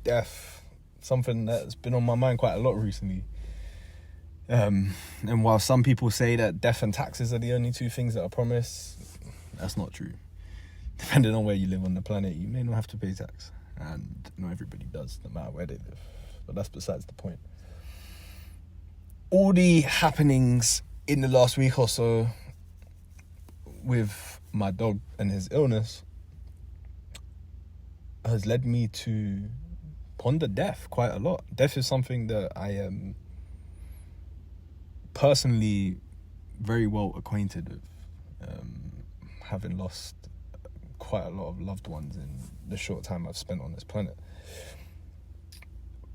death, something that's been on my mind quite a lot recently. And while some people say that death and taxes are the only two things that are promised, that's not true. Depending on where you live on the planet, you may not have to pay tax. And not everybody does, no matter where they live. But that's besides the point. All the happenings in the last week or so with my dog and his illness has led me to ponder death quite a lot. Death is something that I am personally very well acquainted with, having lost quite a lot of loved ones in the short time I've spent on this planet.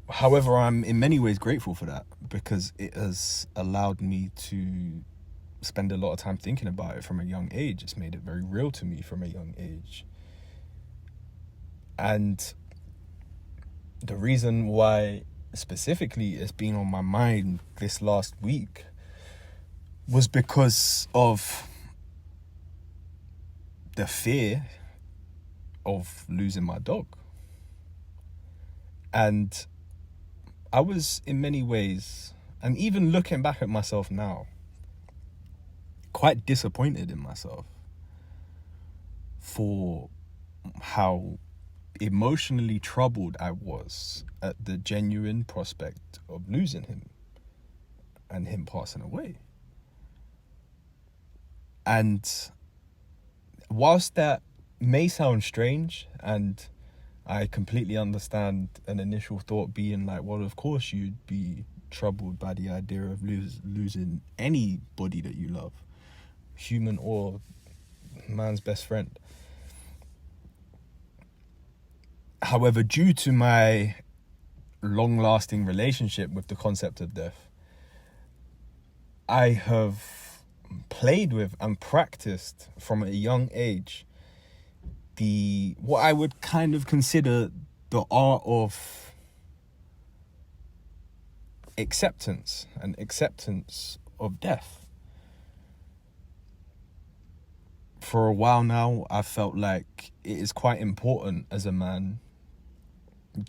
However, I'm in many ways grateful for that, because it has allowed me to spend a lot of time thinking about it from a young age. It's made it very real to me from a young age. And the reason why specifically it's been on my mind this last week was because of the fear of losing my dog. And I was, in many ways, and even looking back at myself now, quite disappointed in myself for how emotionally troubled I was at the genuine prospect of losing him and him passing away. And whilst that may sound strange, and I completely understand an initial thought being like, well, of course you'd be troubled by the idea of losing anybody that you love, human or man's best friend. However, due to my long-lasting relationship with the concept of death, I have played with and practiced from a young age what I would kind of consider the art of acceptance and acceptance of death. For a while now, I felt like it is quite important as a man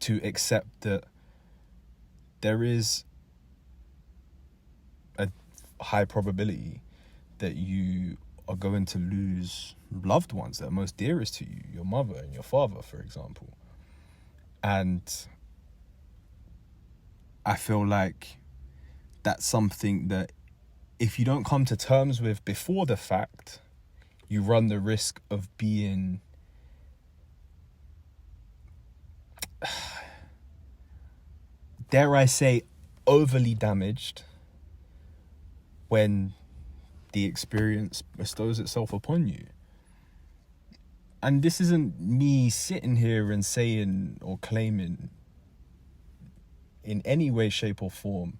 to accept that there is a high probability that you are going to lose loved ones that are most dearest to you, your mother and your father, for example. And I feel like that's something that if you don't come to terms with before the fact, you run the risk of being dare I say, overly damaged when the experience bestows itself upon you. And this isn't me sitting here and saying or claiming in any way, shape or form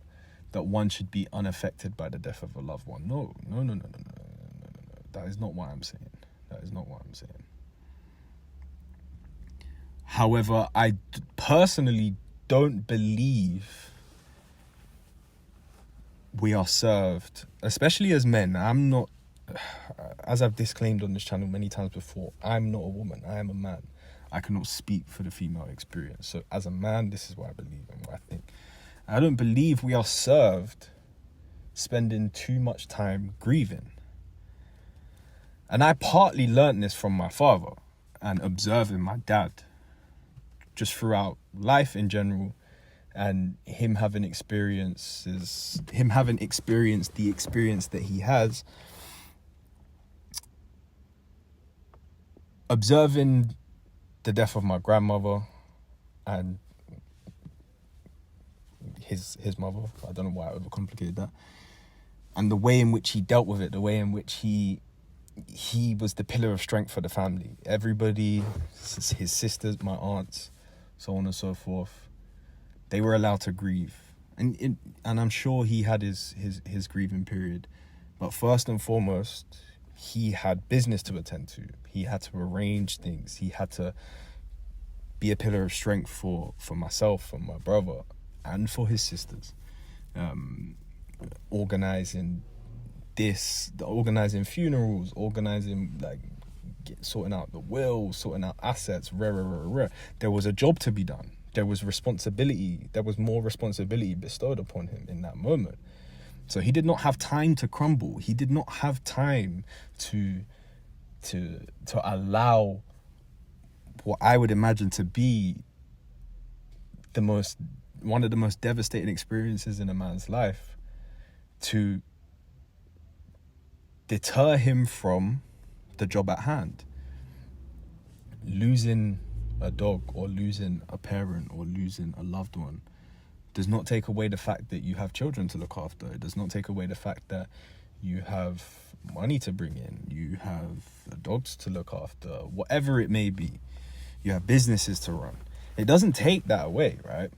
that one should be unaffected by the death of a loved one. No. That is not what I'm saying. However, I personally don't believe we are served, especially as men. I'm not, as I've disclaimed on this channel many times before, I'm not a woman, I am a man. I cannot speak for the female experience. So as a man, this is what I believe and what I think. I don't believe we are served spending too much time grieving. And I partly learnt this from my father and observing my dad just throughout life in general, and him having experienced the experience that he has, observing the death of my grandmother and his mother. I don't know why I overcomplicated that. And the way in which he dealt with it, the way in which he was the pillar of strength for the family. Everybody, his sisters, my aunts, so on and so forth, they were allowed to grieve. And I'm sure he had his grieving period. But first and foremost, he had business to attend to. He had to arrange things. He had to be a pillar of strength for myself, for my brother, and for his sisters. Organizing funerals, sorting out the will, sorting out assets, There was a job to be done. There was responsibility. There was more responsibility bestowed upon him in that moment. So he did not have time to crumble. He did not have time to allow what I would imagine to be one of the most devastating experiences in a man's life to deter him from the job at hand. Losing a dog or losing a parent or losing a loved one does not take away the fact that you have children to look after. It does not take away the fact that you have money to bring in, you have dogs to look after, whatever it may be. You have businesses to run. It doesn't take that away, right?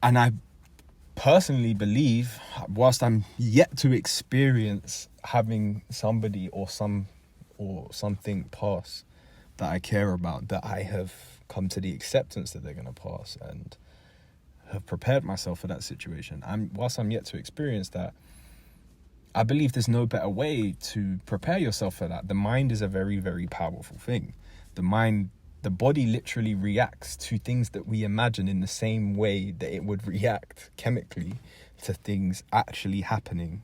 And I personally believe, whilst I'm yet to experience having somebody or something pass that I care about, that I have come to the acceptance that they're going to pass and have prepared myself for that situation. Whilst I'm yet to experience that, I believe there's no better way to prepare yourself for that. The mind is a very, very powerful thing. The body literally reacts to things that we imagine in the same way that it would react chemically to things actually happening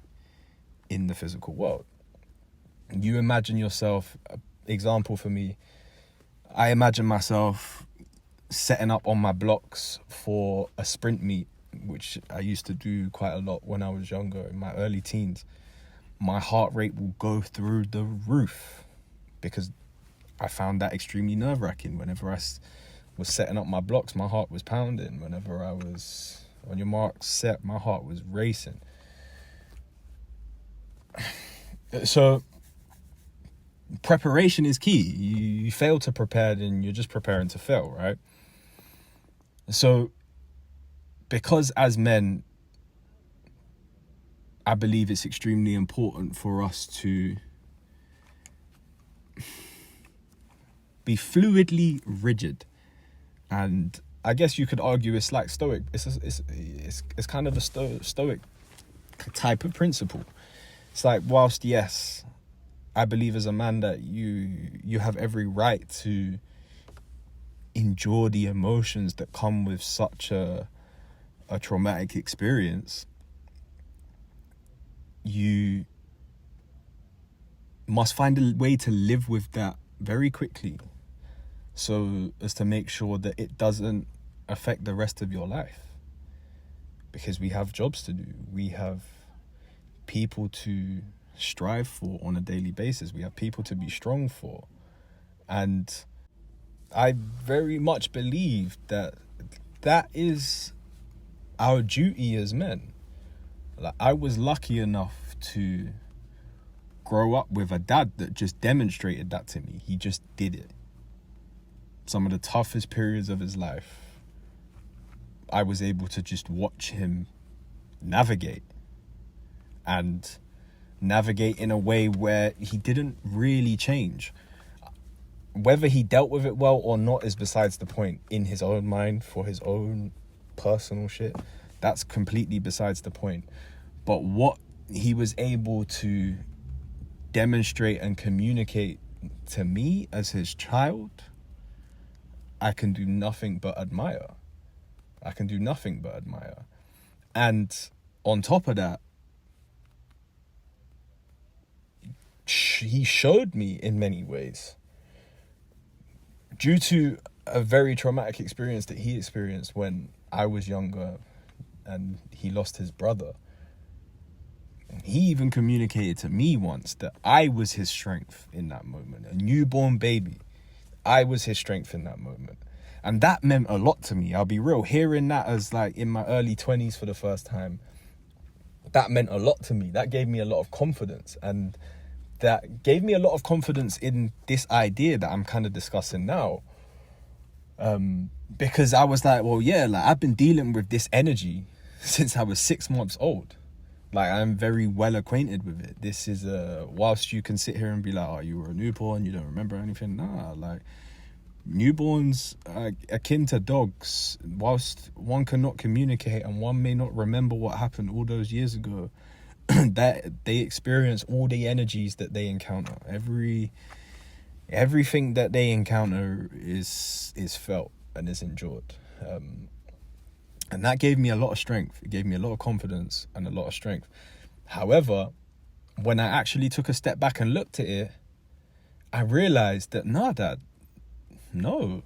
in the physical world. You imagine yourself, example for me, I imagine myself setting up on my blocks for a sprint meet, which I used to do quite a lot when I was younger, in my early teens. My heart rate will go through the roof because I found that extremely nerve-wracking. Whenever I was setting up my blocks, my heart was pounding. Whenever I was on your mark, set, my heart was racing. So preparation is key. You fail to prepare, then you're just preparing to fail, right? So because as men, I believe it's extremely important for us to be fluidly rigid. And I guess you could argue it's like stoic. It's kind of a stoic type of principle. It's like, whilst yes, I believe as a man that you have every right to endure the emotions that come with such a traumatic experience, you must find a way to live with that very quickly, so as to make sure that it doesn't affect the rest of your life. Because we have jobs to do, we have people to strive for on a daily basis, we have people to be strong for. And I very much believe that is our duty as men. Like, I was lucky enough to grow up with a dad that just demonstrated that to me. He just did it. Some of the toughest periods of his life, I was able to just watch him navigate, and navigate in a way where he didn't really change. Whether he dealt with it well or not is besides the point. In his own mind, for his own personal shit, that's completely besides the point. But what he was able to demonstrate and communicate to me as his child, I can do nothing but admire. And on top of that, he showed me in many ways, due to a very traumatic experience that he experienced when I was younger and he lost his brother. He even communicated to me once that I was his strength in that moment. A newborn baby, I was his strength in that moment. And that meant a lot to me. I'll be real. Hearing that as like in my early 20s for the first time, that meant a lot to me. That gave me a lot of confidence. And that gave me a lot of confidence in this idea that I'm kind of discussing now. Because I was like, well, yeah, like I've been dealing with this energy since I was 6 months old. Like, I'm very well acquainted with it. This is whilst you can sit here and be like, oh, you were a newborn, you don't remember anything. Nah, like, newborns are akin to dogs. Whilst one cannot communicate and one may not remember what happened all those years ago, that they experience all the energies that they encounter. Everything that they encounter is felt. and has endured. And that gave me a lot of strength. It gave me a lot of confidence and a lot of strength. However, when I actually took a step back and looked at it, I realized that, no, Dad, no.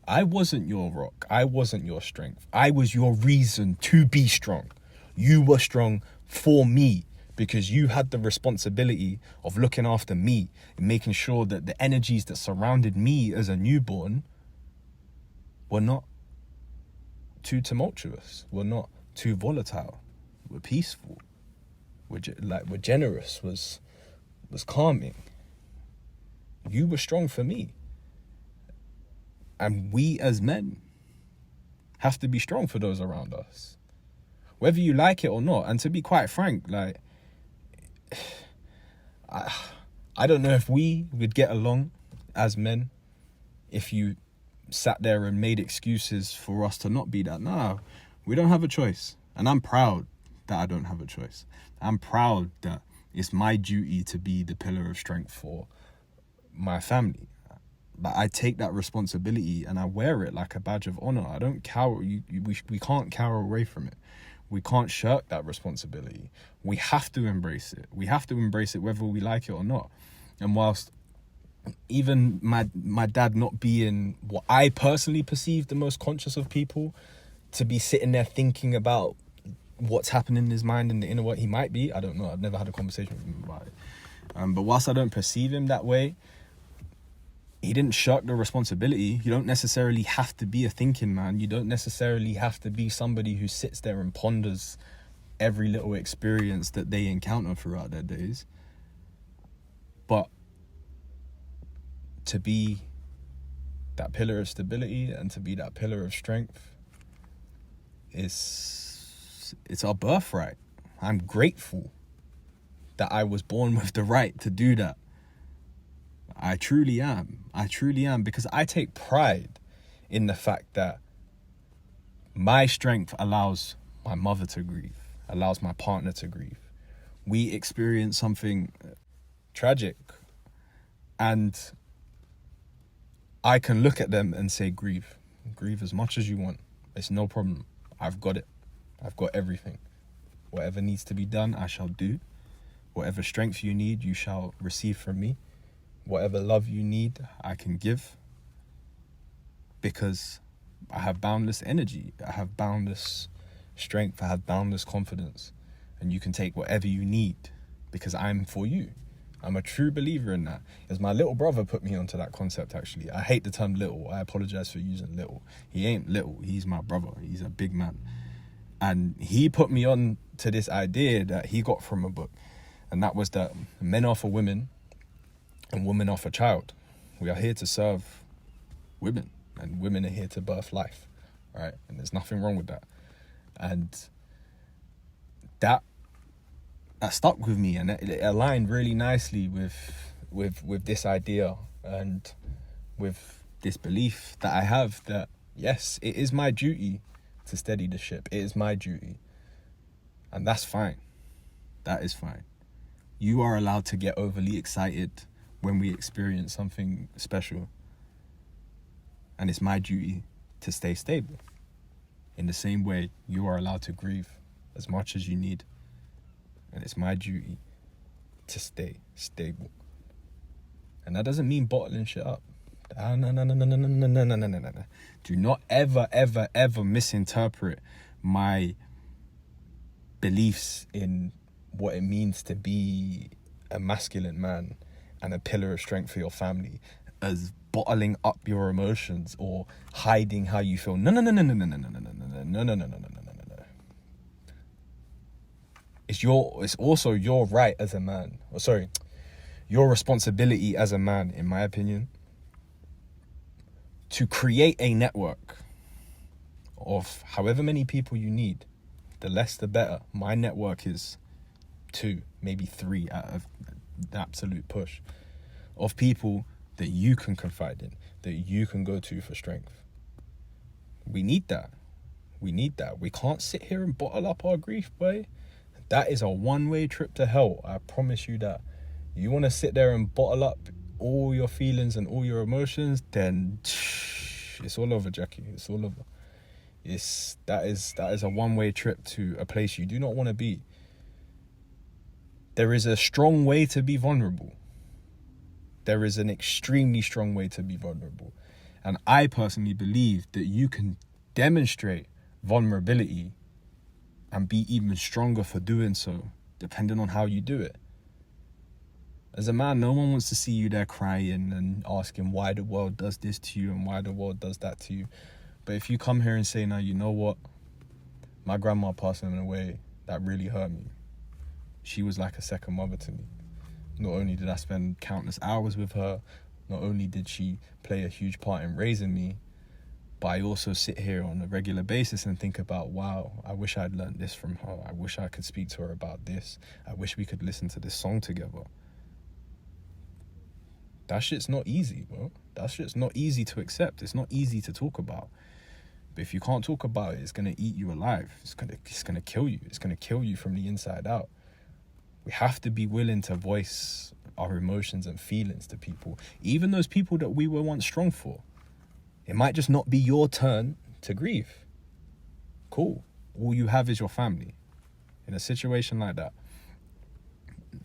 I wasn't your rock. I wasn't your strength. I was your reason to be strong. You were strong for me because you had the responsibility of looking after me and making sure that the energies that surrounded me as a newborn were not too tumultuous, were not too volatile, were peaceful, were generous, was calming. You were strong for me. And we as men have to be strong for those around us, whether you like it or not. And to be quite frank, like, I don't know if we would get along as men if you sat there and made excuses for us to not be that. No, we don't have a choice. And I'm proud that I don't have a choice. I'm proud that it's my duty to be the pillar of strength for my family. But I take that responsibility and I wear it like a badge of honor. I don't cower. We can't cower away from it. We can't shirk that responsibility. We have to embrace it. We have to embrace it whether we like it or not. And whilst even my dad not being what I personally perceive the most conscious of people, to be sitting there thinking about what's happening in his mind in the inner world, he might be. I don't know. I've never had a conversation with him about it. But whilst I don't perceive him that way, he didn't shirk the responsibility. You don't necessarily have to be a thinking man. You don't necessarily have to be somebody who sits there and ponders every little experience that they encounter throughout their days. But to be that pillar of stability and to be that pillar of strength it's our birthright. I'm grateful that I was born with the right to do that. I truly am, because I take pride in the fact that my strength allows my mother to grieve, allows my partner to grieve. We experience something tragic and I can look at them and say, grieve as much as you want. It's no problem. I've got it. I've got everything. Whatever needs to be done, I shall do. Whatever strength you need, you shall receive from me. Whatever love you need, I can give, because I have boundless energy. I have boundless strength. I have boundless confidence. And you can take whatever you need because I'm for you. I'm a true believer in that. As my little brother put me onto that concept, actually. I hate the term little. I apologize for using little. He ain't little. He's my brother. He's a big man. And he put me on to this idea that he got from a book. And that was that men are for women and women are for child. We are here to serve women, and women are here to birth life, right? And there's nothing wrong with that. And that stuck with me, and it aligned really nicely with this idea and with this belief that I have that, yes, it is my duty to steady the ship. It is my duty. And that's fine. That is fine. You are allowed to get overly excited when we experience something special. And it's my duty to stay stable. In the same way, you are allowed to grieve as much as you need. And it's my duty to stay stable. And that doesn't mean bottling shit up. No. Do not ever misinterpret my beliefs in what it means to be a masculine man and a pillar of strength for your family as bottling up your emotions or hiding how you feel. No. It's also your right as a man. Your responsibility as a man, in my opinion, to create a network of however many people you need. The less, the better. My network is 2, maybe 3 out of the absolute push of people that you can confide in, that you can go to for strength. We need that. We can't sit here and bottle up our grief, boy. That is a one-way trip to hell. I promise you that. You want to sit there and bottle up all your feelings and all your emotions, then it's It's all over, Jackie. It's all over. That is a one-way trip to a place you do not want to be. There is a strong way to be vulnerable. There is an extremely strong way to be vulnerable. And I personally believe that you can demonstrate vulnerability and be even stronger for doing so, depending on how you do it. As a man, no one wants to see you there crying and asking why the world does this to you and why the world does that to you. But if you come here and say, now, you know what? My grandma passed in a way that really hurt me. She was like a second mother to me. Not only did I spend countless hours with her, not only did she play a huge part in raising me, but I also sit here on a regular basis and think about, wow, I wish I'd learned this from her. I wish I could speak to her about this. I wish we could listen to this song together. That shit's not easy, bro. That shit's not easy to accept. It's not easy to talk about. But if you can't talk about it, it's going to eat you alive. It's gonna kill you. It's going to kill you from the inside out. We have to be willing to voice our emotions and feelings to people, even those people that we were once strong for. It might just not be your turn to grieve. Cool. All you have is your family. In a situation like that,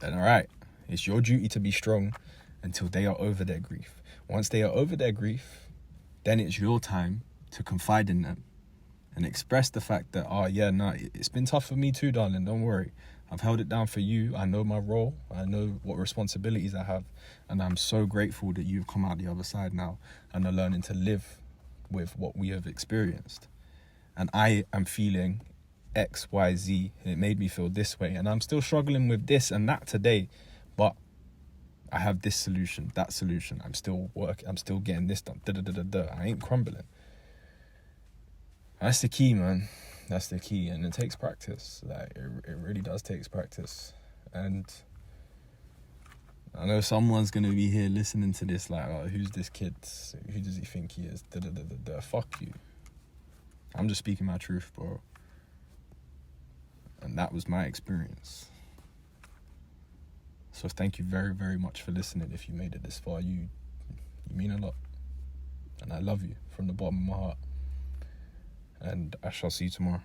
then all right, it's your duty to be strong until they are over their grief. Once they are over their grief, then it's your time to confide in them and express the fact that, it's been tough for me too, darling, don't worry. I've held it down for you. I know my role. I know what responsibilities I have. And I'm so grateful that you've come out the other side now and are learning to live with what we have experienced. And I am feeling X, Y, Z. And it made me feel this way. And I'm still struggling with this and that today. But I have this solution, that solution. I'm still working. I'm still getting this done. I ain't crumbling. That's the key, man. That's the key. And it takes practice. Like, it really does take practice. And I know someone's going to be here listening to this like, oh, who's this kid? Who does he think he is? Fuck you. I'm just speaking my truth, bro. And that was my experience. So thank you very, very much for listening. If you made it this far, you mean a lot. And I love you from the bottom of my heart. And I shall see you tomorrow.